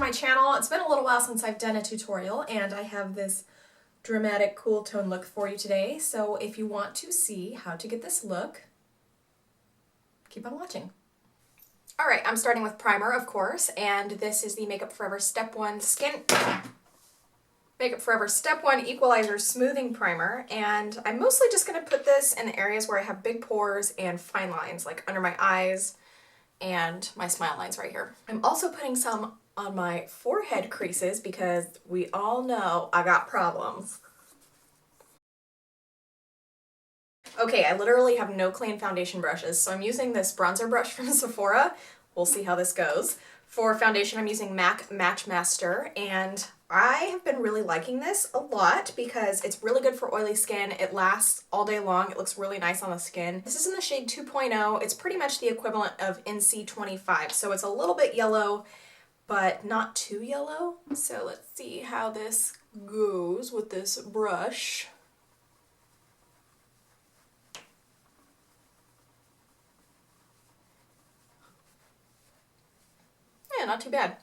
my channel. It's been a little while since I've done a tutorial, and I have this dramatic cool tone look for you today. So if you want to see how to get this look, keep on watching. Alright, I'm starting with primer, of course, and this is the Makeup Forever Step 1 Makeup Forever Step 1 Equalizer Smoothing Primer, and I'm mostly just going to put this in the areas where I have big pores and fine lines, like under my eyes and my smile lines right here. I'm also putting some on my forehead creases because we all know I got problems. Okay, I literally have no clean foundation brushes, so I'm using this bronzer brush from Sephora. We'll see how this goes. For foundation, I'm using MAC Matchmaster, and I have been really liking this a lot because it's really good for oily skin. It lasts all day long. It looks really nice on the skin. This is in the shade 2.0. It's pretty much the equivalent of NC25, so it's a little bit yellow, but not too yellow. So let's see how this goes with this brush. Yeah, not too bad.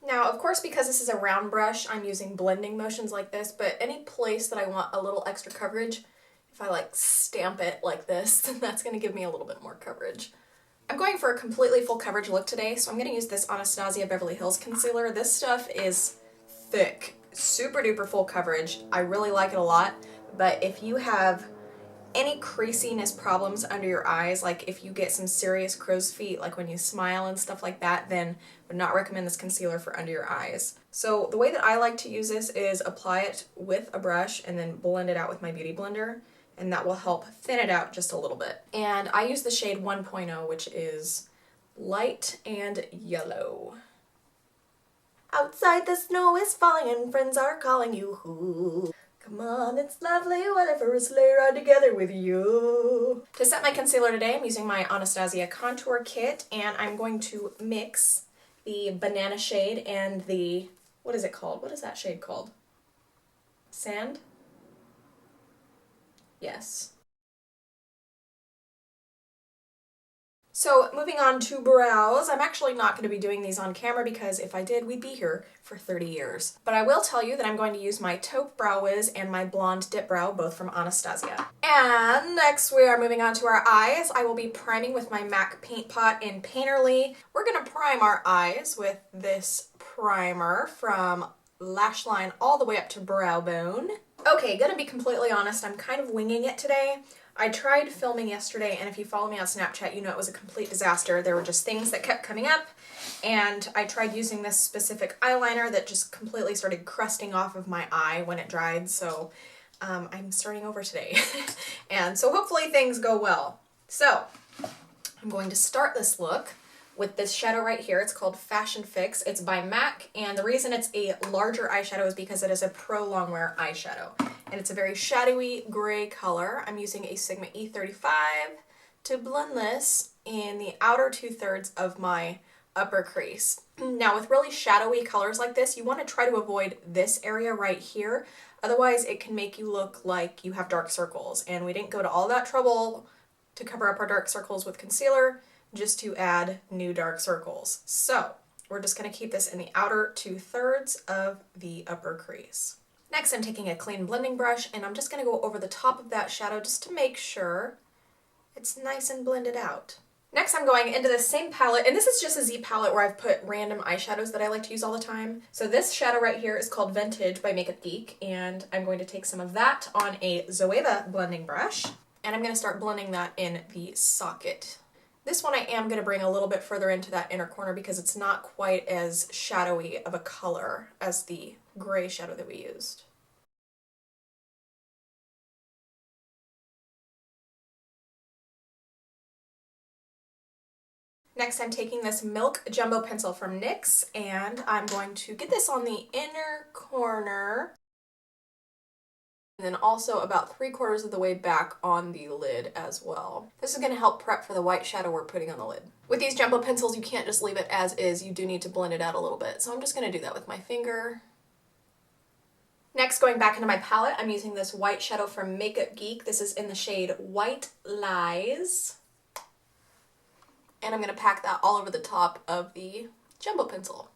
Now, of course, because this is a round brush, I'm using blending motions like this, but any place that I want a little extra coverage, if I like stamp it like this, then that's going to give me a little bit more coverage. I'm going for a completely full coverage look today, so I'm going to use this Anastasia Beverly Hills concealer. This stuff is thick, super duper full coverage. I really like it a lot, but if you have any creasiness problems under your eyes, like if you get some serious crow's feet, like when you smile and stuff like that, then I would not recommend this concealer for under your eyes. So the way that I like to use this is apply it with a brush and then blend it out with my beauty blender, and that will help thin it out just a little bit. And I use the shade 1.0, which is light and yellow. Outside the snow is falling and friends are calling you. Come on, it's lovely whenever we sleigh ride together with you. To set my concealer today, I'm using my Anastasia Contour Kit, and I'm going to mix the banana shade and the, what is it called? What is that shade called? Sand? Yes. So moving on to brows, I'm actually not going to be doing these on camera because if I did, we'd be here for 30 years. But I will tell you that I'm going to use my taupe brow wiz and my blonde dip brow, both from Anastasia. And next we are moving on to our eyes. I will be priming with my MAC Paint Pot in Painterly. We're going to prime our eyes with this primer from lash line all the way up to brow bone. Okay, gonna be completely honest, I'm kind of winging it today. I tried filming yesterday, and if you follow me on Snapchat, you know it was a complete disaster. There were just things that kept coming up, and I tried using this specific eyeliner that just completely started crusting off of my eye when it dried, so I'm starting over today. And so hopefully things go well. So, I'm going to start this look with this shadow right here. It's called Fashion Fix. It's by MAC, and the reason it's a larger eyeshadow is because it is a pro longwear eyeshadow. And it's a very shadowy gray color. I'm using a Sigma E35 to blend this in the outer 2/3 of my upper crease. Now with really shadowy colors like this, you want to try to avoid this area right here. Otherwise it can make you look like you have dark circles. And we didn't go to all that trouble to cover up our dark circles with concealer just to add new dark circles. So we're just going to keep this in the outer 2/3 of the upper crease. Next, I'm taking a clean blending brush, and I'm just going to go over the top of that shadow just to make sure it's nice and blended out. Next, I'm going into the same palette, and this is just a Z palette where I've put random eyeshadows that I like to use all the time. So this shadow right here is called Vintage by Makeup Geek, and I'm going to take some of that on a Zoeva blending brush, and I'm going to start blending that in the socket. This one I am going to bring a little bit further into that inner corner because it's not quite as shadowy of a color as the gray shadow that we used. Next, I'm taking this Milk Jumbo Pencil from NYX, and I'm going to get this on the inner corner, and then also about 3/4 of the way back on the lid as well. This is going to help prep for the white shadow we're putting on the lid. With these jumbo pencils, you can't just leave it as is. You do need to blend it out a little bit, so I'm just going to do that with my finger. Next, going back into my palette, I'm using this white shadow from Geek. This is in the shade White Lies. And I'm going to pack that all over the top of the jumbo pencil.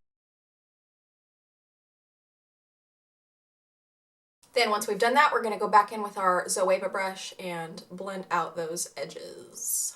Then once we've done that, we're going to go back in with our Zoeva brush and blend out those edges.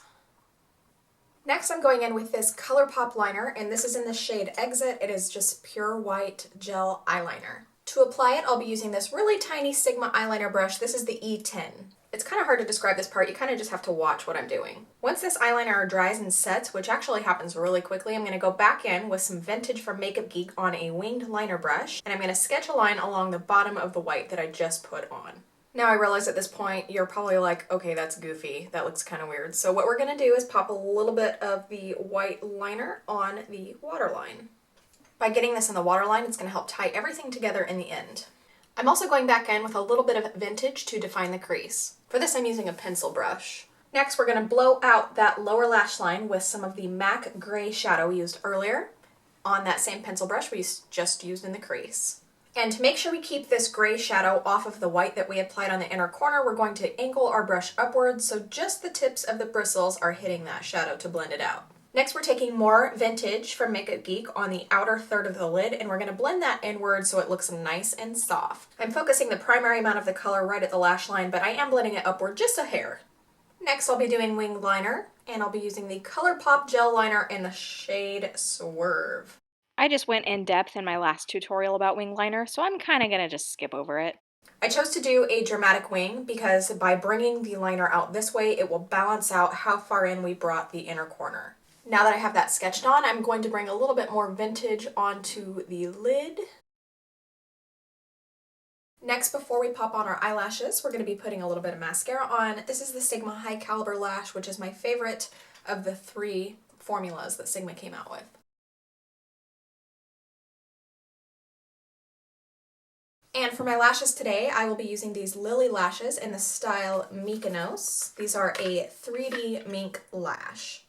Next, I'm going in with this ColourPop liner, and this is in the shade Exit. It is just pure white gel eyeliner. To apply it, I'll be using this really tiny Sigma eyeliner brush. This is the E10. It's kind of hard to describe this part. You kind of just have to watch what I'm doing. Once this eyeliner dries and sets, which actually happens really quickly, I'm going to go back in with some Vintage from Geek on a winged liner brush, and I'm going to sketch a line along the bottom of the white that I just put on. Now I realize at this point you're probably like, okay, that's goofy. That looks kind of weird. So what we're going to do is pop a little bit of the white liner on the waterline. By getting this in the waterline, it's going to help tie everything together in the end. I'm also going back in with a little bit of Vintage to define the crease. For this, I'm using a pencil brush. Next, we're going to blow out that lower lash line with some of the MAC gray shadow we used earlier on that same pencil brush we just used in the crease. And to make sure we keep this gray shadow off of the white that we applied on the inner corner, we're going to angle our brush upwards so just the tips of the bristles are hitting that shadow to blend it out. Next, we're taking more Vintage from Geek on the outer third of the lid, and we're going to blend that inward so it looks nice and soft. I'm focusing the primary amount of the color right at the lash line, but I am blending it upward just a hair. Next, I'll be doing winged liner, and I'll be using the ColourPop gel liner in the shade Swerve. I just went in depth in my last tutorial about wing liner, so I'm kind of going to just skip over it. I chose to do a dramatic wing because by bringing the liner out this way, it will balance out how far in we brought the inner corner. Now that I have that sketched on, I'm going to bring a little bit more Vintage onto the lid. Next, before we pop on our eyelashes, we're going to be putting a little bit of mascara on. This is the Sigma High Caliber Lash, which is my favorite of the 3 formulas that Sigma came out with. And for my lashes today, I will be using these Lilly lashes in the style Mykonos. These are a 3D mink lash.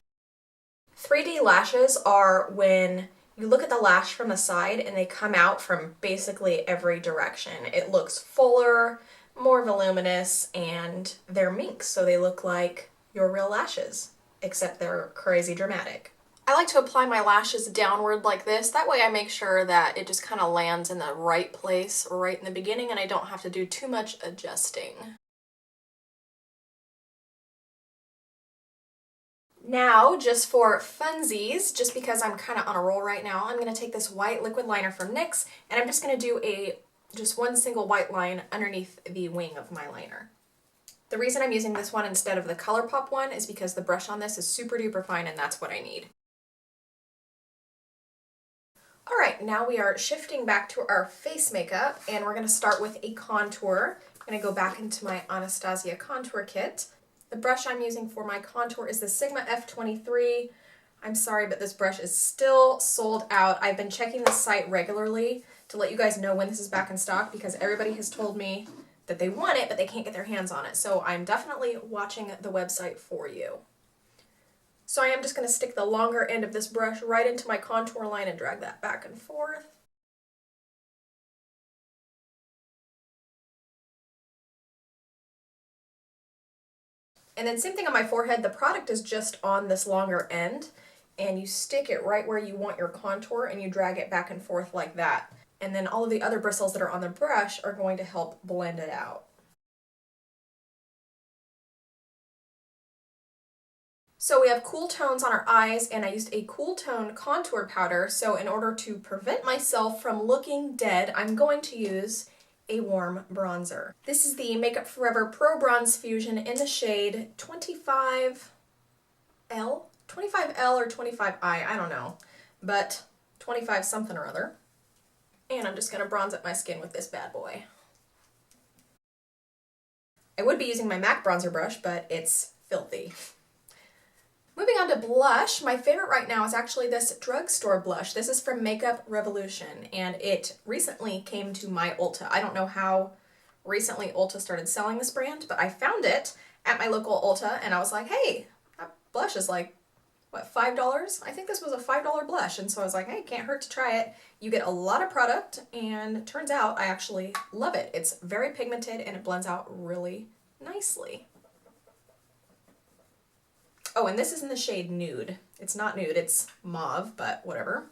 3D lashes are when you look at the lash from the side and they come out from basically every direction. It looks fuller, more voluminous, and they're minks, so they look like your real lashes, except they're crazy dramatic. I like to apply my lashes downward like this. That way I make sure that it just kind of lands in the right place right in the beginning and I don't have to do too much adjusting. Now, just for funsies, just because I'm kind of on a roll right now, I'm going to take this white liquid liner from NYX and I'm just going to do just one single white line underneath the wing of my liner. The reason I'm using this one instead of the ColourPop one is because the brush on this is super duper fine and that's what I need. Alright, now we are shifting back to our face makeup and we're going to start with a contour. I'm going to go back into my Anastasia Contour Kit. The brush I'm using for my contour is the Sigma F23. I'm sorry, but this brush is still sold out. I've been checking the site regularly to let you guys know when this is back in stock because everybody has told me that they want it, but they can't get their hands on it. So I'm definitely watching the website for you. So I am just going to stick the longer end of this brush right into my contour line and drag that back and forth. And then same thing on my forehead, the product is just on this longer end and you stick it right where you want your contour and you drag it back and forth like that. And then all of the other bristles that are on the brush are going to help blend it out. So we have cool tones on our eyes and I used a cool tone contour powder. So in order to prevent myself from looking dead, I'm going to use a warm bronzer. This is the Makeup Forever Pro Bronze Fusion in the shade 25L? 25L or 25I, I don't know, but 25 something or other. And I'm just going to bronze up my skin with this bad boy. I would be using my MAC bronzer brush, but it's filthy. Moving on to blush, my favorite right now is actually this drugstore blush. This is from Makeup Revolution, and it recently came to my Ulta. I don't know how recently Ulta started selling this brand, but I found it at my local Ulta, and I was like, hey, that blush is like what, $5? I think this was a $5 blush, and so I was like, hey, can't hurt to try it. You get a lot of product, and turns out I actually love it. It's very pigmented, and it blends out really nicely. Oh, and this is in the shade Nude. It's not nude, it's mauve, but whatever.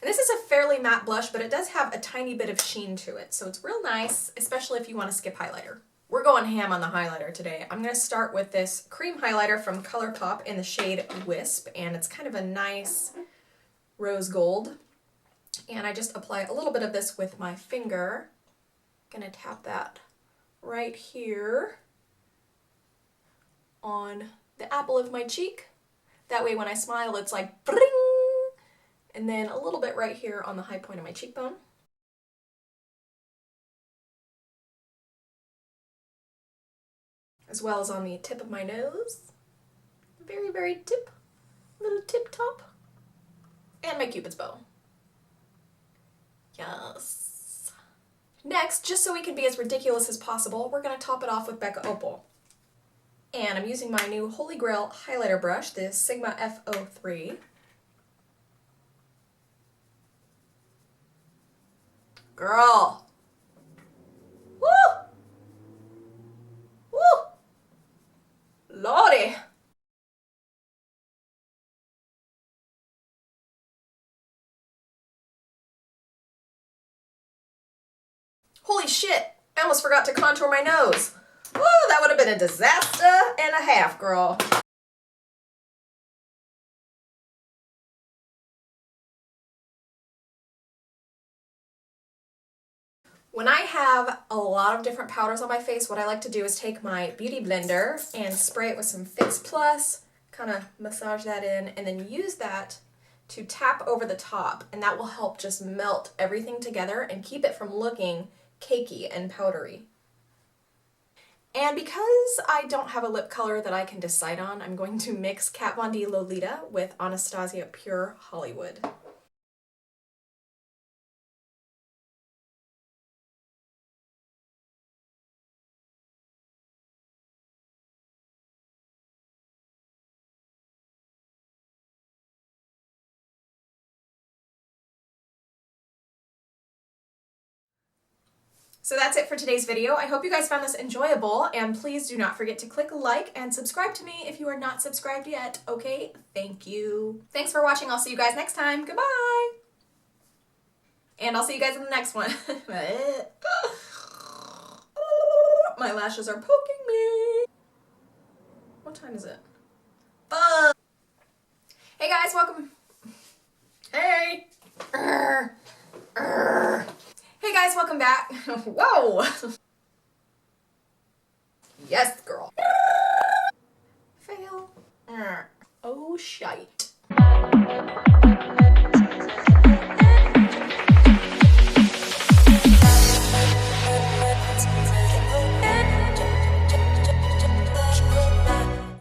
And this is a fairly matte blush, but it does have a tiny bit of sheen to it, so it's real nice, especially if you want to skip highlighter. We're going ham on the highlighter today. I'm going to start with this cream highlighter from ColourPop in the shade Wisp, and it's kind of a nice rose gold. And I just apply a little bit of this with my finger. Gonna tap that right here on the apple of my cheek. That way when I smile, it's like bring! And then a little bit right here on the high point of my cheekbone. As well as on the tip of my nose. Very, very tip. Little tip top. And my Cupid's bow. Yes. Next, just so we can be as ridiculous as possible, we're going to top it off with Becca Opal. And I'm using my new Holy Grail highlighter brush, the Sigma F03. Girl! Woo! Woo! Lordy! Holy shit! I almost forgot to contour my nose. Woo! That would have been a disaster and a half, girl. When I have a lot of different powders on my face, what I like to do is take my beauty blender and spray it with some Fix Plus, kind of massage that in, and then use that to tap over the top, and that will help just melt everything together and keep it from looking cakey and powdery. And because I don't have a lip color that I can decide on, I'm going to mix Kat Von D Lolita with Anastasia Pure Hollywood. So that's it for today's video. I hope you guys found this enjoyable, and please do not forget to click like and subscribe to me if you are not subscribed yet, okay? Thank you. Thanks for watching. I'll see you guys next time. Goodbye! And I'll see you guys in the next one. My lashes are poking me. What time is it? Hey guys, welcome. Hey. Hey guys, welcome back. Whoa.